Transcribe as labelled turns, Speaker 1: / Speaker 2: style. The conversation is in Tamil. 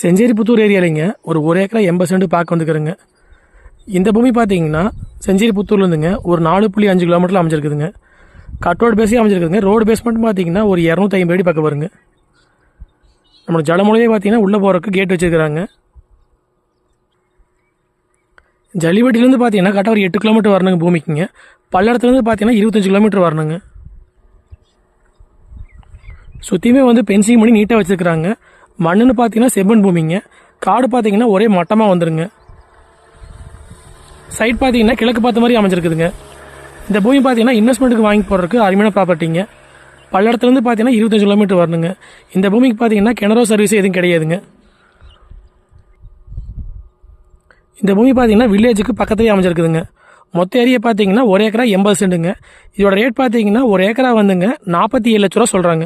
Speaker 1: செஞ்சேரிப்புத்தூர் ஏரியாலிங்க ஒரு ஏக்கரா 80 சென்ட் பார்க்க வந்துக்கிறேங்க. இந்த பூமி பார்த்தீங்கன்னா செஞ்சேரிப்புத்தூர்லேருந்துங்க ஒரு 4.5 கிலோமீட்டரில் அமைஞ்சிருக்குதுங்க. கட் ரோடு பேஸே அமைஞ்சிருக்குதுங்க. ரோடு பேஸ் மட்டும் பார்த்தீங்கன்னா ஒரு 250 அடி பக்கம் வருங்க. நம்மளுக்கு ஜலமூலையே பார்த்தீங்கன்னா உள்ளே போகிறதுக்கு கேட் வச்சுருக்கிறாங்க. ஜல்லிபட்டிலேருந்து பார்த்தீங்கன்னா கரெக்டாக ஒரு 8 கிலோமீட்டர் வரணுங்க பூமிக்குங்க. பல்லடத்துலேருந்து பார்த்தீங்கன்னா 25 கிலோமீட்டர் வரணுங்க. சுற்றியுமே வந்து பென்சிங் பண்ணி நீட்டாக வச்சுருக்கிறாங்க. மண்ணுன்னு பார்த்தீங்கன்னா செம்மண் பூமிங்க. காடு பார்த்தீங்கன்னா ஒரே மட்டமாக வந்துடுங்க. சைட் பார்த்தீங்கன்னா கிழக்கு பார்த்த மாதிரி அமைஞ்சிருக்குதுங்க. இந்த பூமி பார்த்தீங்கன்னா இன்வெஸ்ட்மெண்ட்டுக்கு வாங்கி போடுறதுக்கு அருமையான ப்ராப்பர்ட்டிங்க. பல்லடத்துலேருந்து பார்த்தீங்கன்னா 25 கிலோமீட்டர் வரணுங்க. இந்த பூமிக்கு பார்த்தீங்கன்னா கிணறோ சர்வீஸ் எதுவும் கிடையாதுங்க. இந்த பூமி பார்த்தீங்கன்னா வில்லேஜுக்கு பக்கத்துலேயே அமைஞ்சிருக்குதுங்க. மொத்த ஏரியா பார்த்தீங்கன்னா ஒரு ஏக்கரா 80 சென்ட்டுங்க. இதோட ரேட் பார்த்தீங்கன்னா ஒரு ஏக்கரா வந்துங்க 47 லட்ச ரூபா சொல்கிறாங்க.